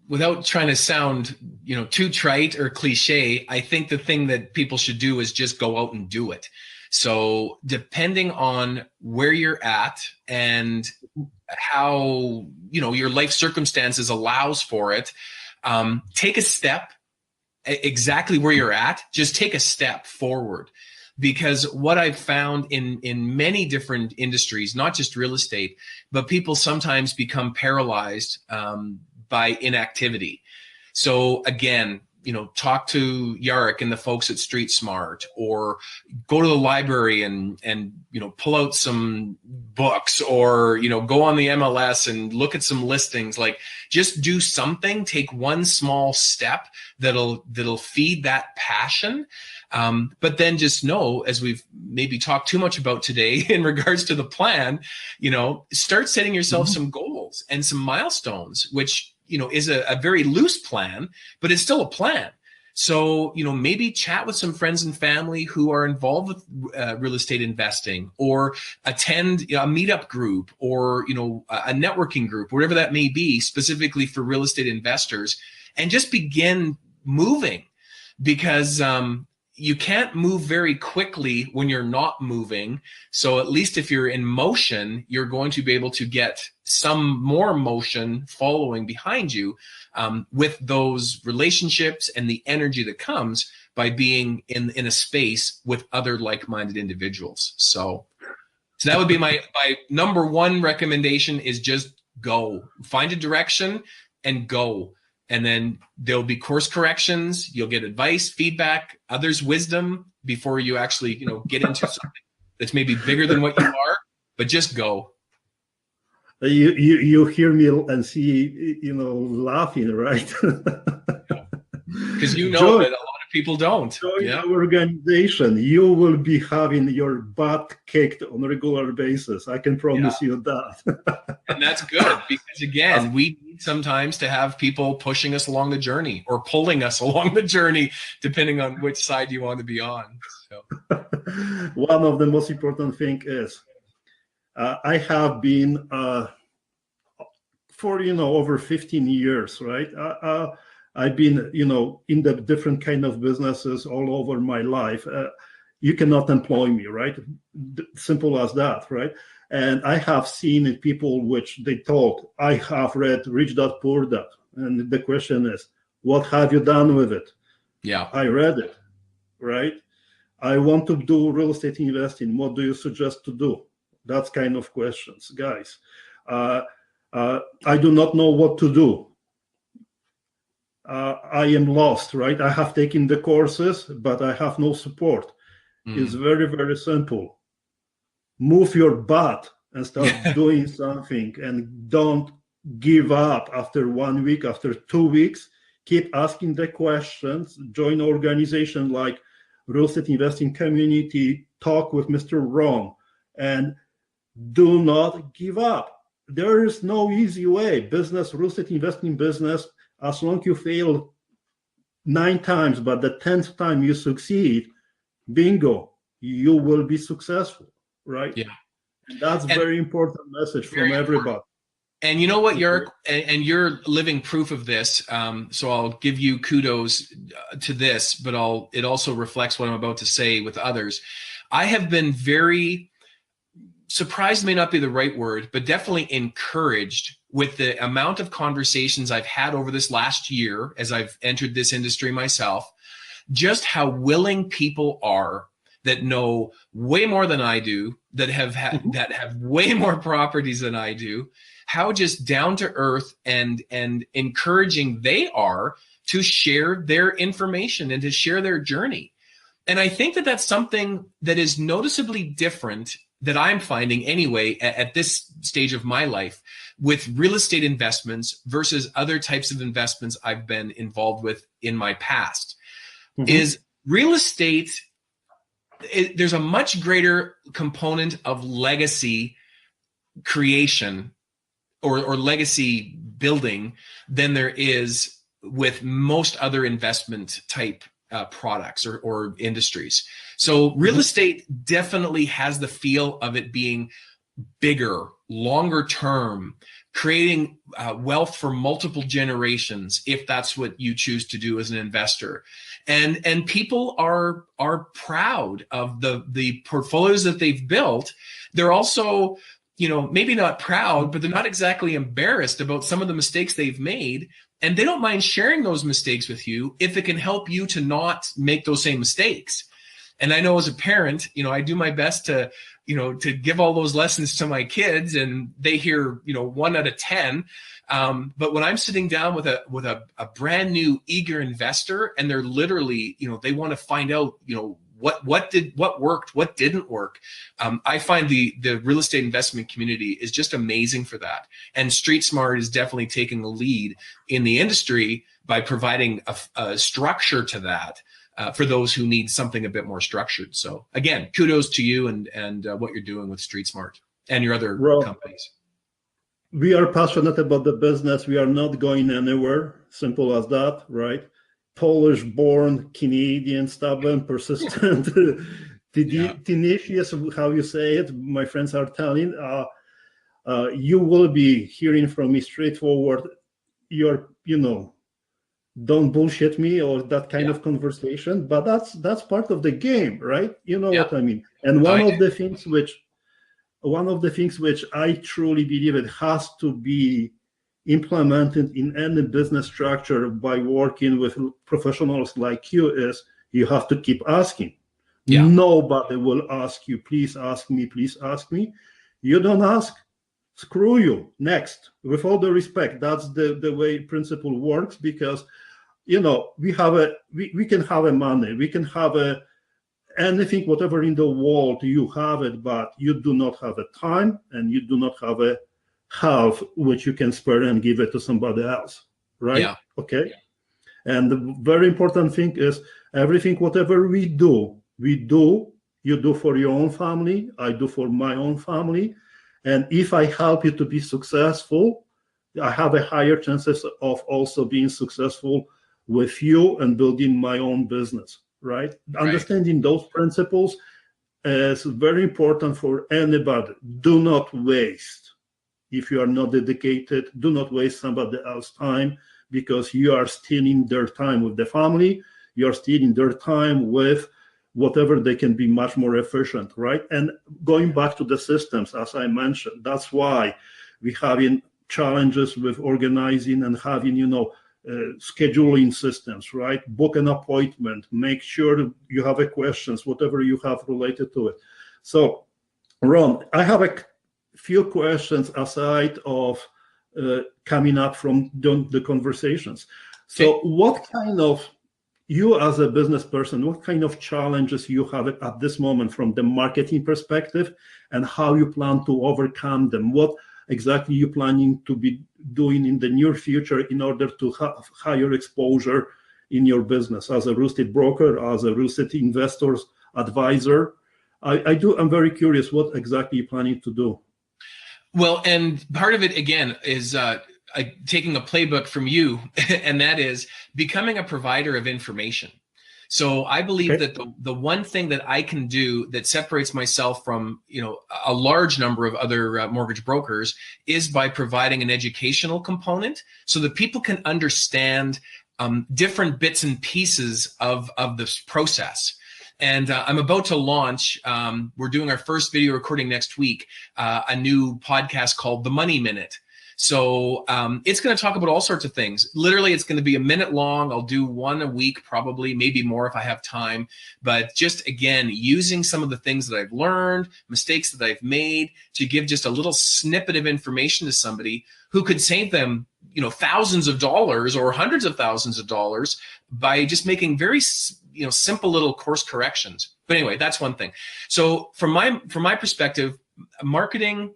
without trying to sound, too trite or cliche, I think the thing that people should do is just go out and do it. So depending on where you're at and how, your life circumstances allows for it, take a step exactly where you're at. Just take a step forward. Because what I've found in many different industries, not just real estate, but people sometimes become paralyzed by inactivity. So again, talk to Jarek and the folks at Street Smart, or go to the library and pull out some books, or go on the MLS and look at some listings. Like, just do something. Take one small step that'll feed that passion. But then just know, as we've maybe talked too much about today in regards to the plan, start setting yourself some goals and some milestones, which, is a very loose plan, but it's still a plan. So, maybe chat with some friends and family who are involved with real estate investing, or attend a meetup group, or, a networking group, whatever that may be, specifically for real estate investors, and just begin moving, because you can't move very quickly when you're not moving. So at least if you're in motion, you're going to be able to get some more motion following behind you, with those relationships and the energy that comes by being in a space with other like-minded individuals. So that would be my number one recommendation, is just go. Find a direction and go. And then there'll be course corrections. You'll get advice, feedback, others' wisdom before you actually, get into something that's maybe bigger than what you are. But just go. You hear me and see, laughing, right? Because that a lot of people don't. Join our organization. You will be having your butt kicked on a regular basis. I can promise you that. And that's good, because again, we need sometimes to have people pushing us along the journey, or pulling us along the journey, depending on which side you want to be on. So. One of the most important things is, I have been for over 15 years, right? I've been in the different kind of businesses all over my life. You cannot employ me, right? Simple as that, right? And I have seen people which they told, I have read Rich Dad Poor Dad, and the question is, what have you done with it? Yeah, I read it, right? I want to do real estate investing. What do you suggest to do? That's kind of questions, guys. I do not know what to do. I am lost, right? I have taken the courses, but I have no support. It's very, very simple. Move your butt and start doing something, and don't give up after 1 week, after 2 weeks. Keep asking the questions. Join an organization like Real Estate Investing Community. Talk with Mr. Ron, and do not give up. There is no easy way. Business, real estate investing business, as long as you fail 9 times, but the 10th time you succeed, bingo, you will be successful, right? Yeah. That's a very important message from everybody. And you know what, Jarek, and you're living proof of this. So I'll give you kudos to this, but it also reflects what I'm about to say with others. I have been very surprised, may not be the right word, but definitely encouraged with the amount of conversations I've had over this last year as I've entered this industry myself, just how willing people are that know way more than I do, that have way more properties than I do, how just down to earth and encouraging they are to share their information and to share their journey. And I think that that's something that is noticeably different, that I'm finding anyway at this stage of my life, with real estate investments versus other types of investments I've been involved with in my past. Is real estate there's a much greater component of legacy creation or legacy building than there is with most other investment type products or industries. So real estate definitely has the feel of it being bigger, longer term, creating wealth for multiple generations, if that's what you choose to do as an investor. And people are proud of the portfolios that they've built. They're also, maybe not proud, but they're not exactly embarrassed about some of the mistakes they've made. And they don't mind sharing those mistakes with you if it can help you to not make those same mistakes. And I know as a parent, I do my best to give all those lessons to my kids, and they hear, 1 out of 10. But when I'm sitting down with a brand new eager investor, and they're literally, they want to find out, what worked, what didn't work. I find the real estate investment community is just amazing for that. And Street Smart is definitely taking the lead in the industry by providing a structure to that for those who need something a bit more structured. So again, kudos to you and what you're doing with Street Smart and your other companies. We are passionate about the business. We are not going anywhere. Simple as that, right? Polish-born, Canadian, stubborn, persistent, tenacious, how you say it, my friends are telling. You will be hearing from me straightforward. Don't bullshit me or that kind of conversation. But that's part of the game, right? You know what I mean? And one of the things which I truly believe it has to be implemented in any business structure by working with professionals like you is you have to keep asking. Nobody will ask you, please ask me, please ask me. You don't ask, screw you, next. With all the respect, that's the way principle works, because we can have a money, we can have anything, whatever in the world, you have it, but you do not have a time, and you do not have a half which you can spare and give it to somebody else, right? Okay. And the very important thing is everything, whatever we do, you do for your own family, I do for my own family. And if I help you to be successful, I have a higher chances of also being successful with you and building my own business, right? Understanding those principles is very important for anybody. Do not waste. If you are not dedicated, do not waste somebody else's time, because you are stealing their time with the family. You are stealing their time with whatever they can be much more efficient, right? And going back to the systems, as I mentioned, that's why we having challenges with organizing and having, scheduling systems, right? Book an appointment, make sure you have a questions, whatever you have related to it. So, Ron, I have a few questions aside of coming up from the conversations. So what kind of, you as a business person, what kind of challenges you have at this moment from the marketing perspective, and how you plan to overcome them? What exactly you planning to be doing in the near future in order to have higher exposure in your business as a real estate broker, as a real estate investors advisor? I'm very curious what exactly you're planning to do. Well, and part of it, again, is taking a playbook from you, and that is becoming a provider of information. So I believe that the one thing that I can do that separates myself from, a large number of other mortgage brokers is by providing an educational component so that people can understand different bits and pieces of this process. And I'm about to launch, we're doing our first video recording next week, a new podcast called The Money Minute. So it's going to talk about all sorts of things. Literally, it's going to be a minute long. I'll do one a week, probably, maybe more if I have time. But just, again, using some of the things that I've learned, mistakes that I've made, to give just a little snippet of information to somebody who could save them, thousands of dollars or hundreds of thousands of dollars by just making very simple little course corrections. But anyway, that's one thing. So from my perspective, marketing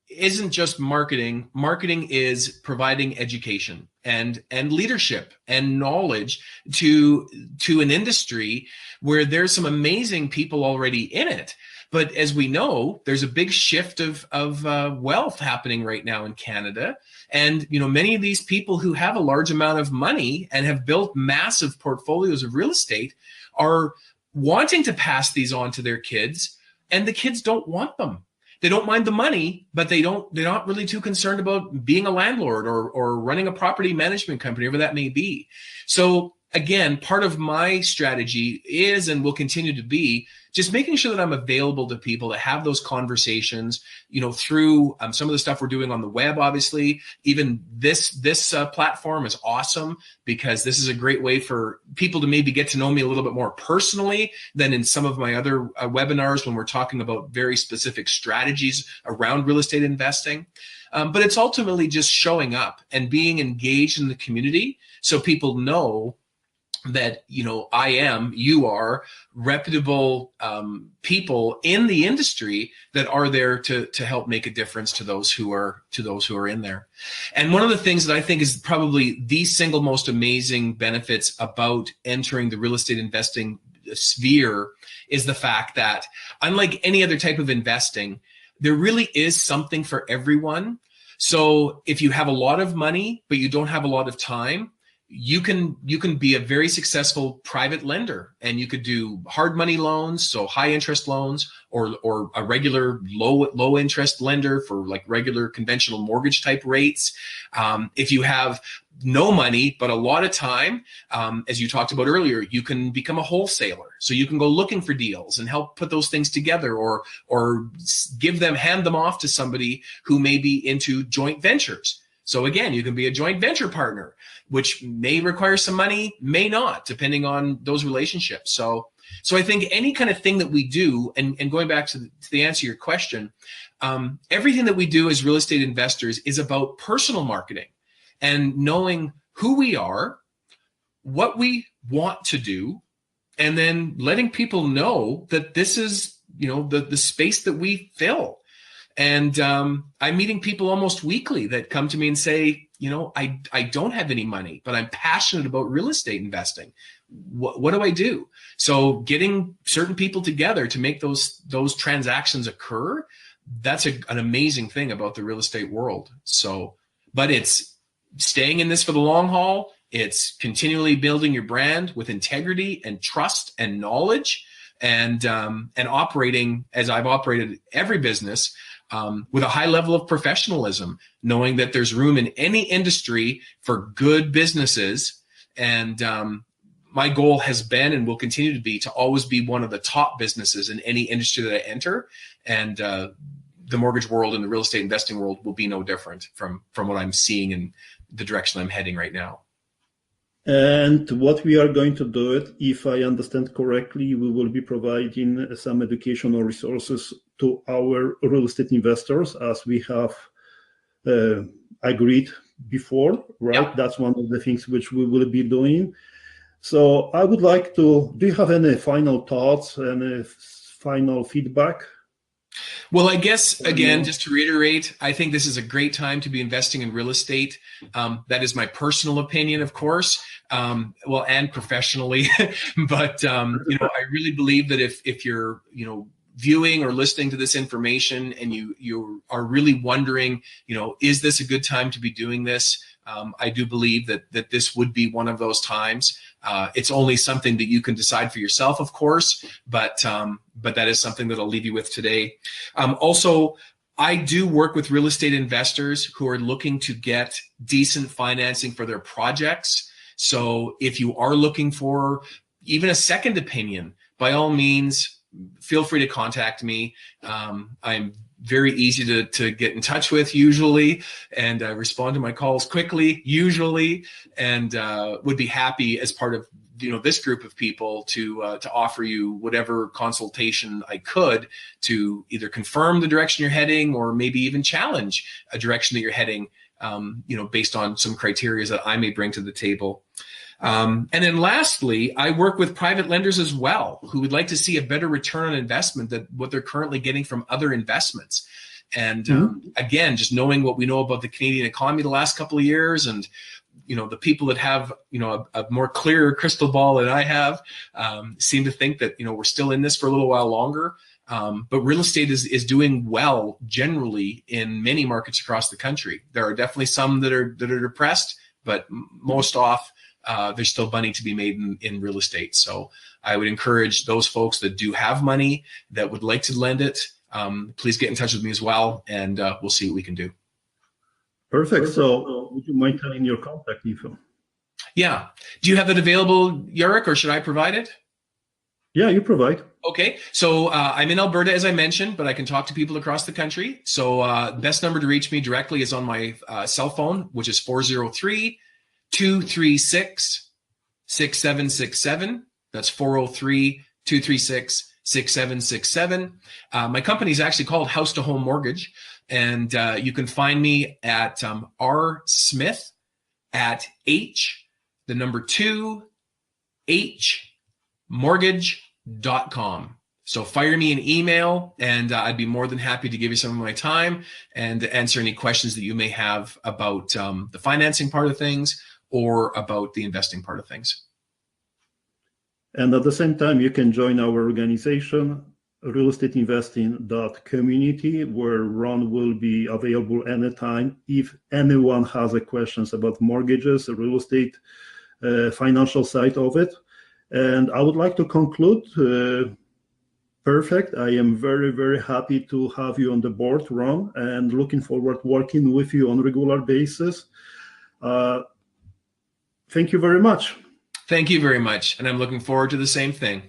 isn't just marketing. Marketing is providing education and leadership and knowledge to an industry where there's some amazing people already in it. But as we know, there's a big shift of wealth happening right now in Canada. And, many of these people who have a large amount of money and have built massive portfolios of real estate are wanting to pass these on to their kids, and the kids don't want them. They don't mind the money, but they're not really too concerned about being a landlord or running a property management company, whatever that may be. So again, part of my strategy is and will continue to be just making sure that I'm available to people to have those conversations, through some of the stuff we're doing on the web. Obviously, even this platform is awesome because this is a great way for people to maybe get to know me a little bit more personally than in some of my other webinars when we're talking about very specific strategies around real estate investing. But it's ultimately just showing up and being engaged in the community so people know that you are reputable people in the industry that are there to help make a difference to those who are in there. And one of the things that I think is probably the single most amazing benefits about entering the real estate investing sphere is the fact that, unlike any other type of investing, there really is something for everyone. So if you have a lot of money but you don't have a lot of time, you can be a very successful private lender, and you could do hard money loans, so high interest loans, or a regular low interest lender for like regular conventional mortgage type rates. If you have no money but a lot of time, as you talked about earlier, you can become a wholesaler. So you can go looking for deals and help put those things together, or hand them off to somebody who may be into joint ventures. So again, you can be a joint venture partner, which may require some money, may not, depending on those relationships. So I think any kind of thing that we do, and going back to the answer to your question, everything that we do as real estate investors is about personal marketing and knowing who we are, what we want to do, and then letting people know that this is, the space that we fill. And I'm meeting people almost weekly that come to me and say, I don't have any money, but I'm passionate about real estate investing. What do I do? So getting certain people together to make those transactions occur, that's an amazing thing about the real estate world. So, but it's staying in this for the long haul. It's continually building your brand with integrity and trust and knowledge, and operating as I've operated every business, with a high level of professionalism, knowing that there's room in any industry for good businesses. And my goal has been and will continue to be to always be one of the top businesses in any industry that I enter. And the mortgage world and the real estate investing world will be no different from what I'm seeing in the direction I'm heading right now. And what we are going to do it, if I understand correctly, we will be providing some educational resources to our real estate investors, as we have agreed before, right? Yeah. That's one of the things which we will be doing. So I would like to, do you have any final thoughts and final feedback? Well, I guess, again, just to reiterate, I think this is a great time to be investing in real estate. That is my personal opinion, of course, and professionally. But, I really believe that if you're, viewing or listening to this information and you are really wondering, is this a good time to be doing this? I do believe that this would be one of those times. It's only something that you can decide for yourself, of course, but that is something that I'll leave you with today. Also, I do work with real estate investors who are looking to get decent financing for their projects. So if you are looking for even a second opinion, by all means, feel free to contact me. I'm very easy to get in touch with usually, and I respond to my calls quickly usually, and would be happy as part of this group of people to offer you whatever consultation I could to either confirm the direction you're heading or maybe even challenge a direction that you're heading, based on some criteria that I may bring to the table. And then lastly, I work with private lenders as well who would like to see a better return on investment than what they're currently getting from other investments. And again, just knowing what we know about the Canadian economy the last couple of years, and the people that have a more clear crystal ball than I have seem to think that we're still in this for a little while longer. But real estate is doing well generally in many markets across the country. There are definitely some that are depressed, but most off, there's still money to be made in real estate. So I would encourage those folks that do have money that would like to lend it, please get in touch with me as well, and we'll see what we can do. Perfect. So would you mind telling your contact info? Yeah. Do you have that available, Jarek, or should I provide it? Yeah, you provide. Okay. So I'm in Alberta, as I mentioned, but I can talk to people across the country. So best number to reach me directly is on my cell phone, which is 403-236-6767. That's 403-236-6767. My company is actually called House to Home Mortgage, and you can find me at r.smith@h2h.mortgage.com. So fire me an email, and I'd be more than happy to give you some of my time and answer any questions that you may have about the financing part of things or about the investing part of things. And at the same time, you can join our organization, realestateinvesting.community, where Ron will be available anytime if anyone has a questions about mortgages, real estate, financial side of it. And I would like to conclude. Perfect. I am very, very happy to have you on the board, Ron, and looking forward to working with you on a regular basis. Thank you very much. Thank you very much. And I'm looking forward to the same thing.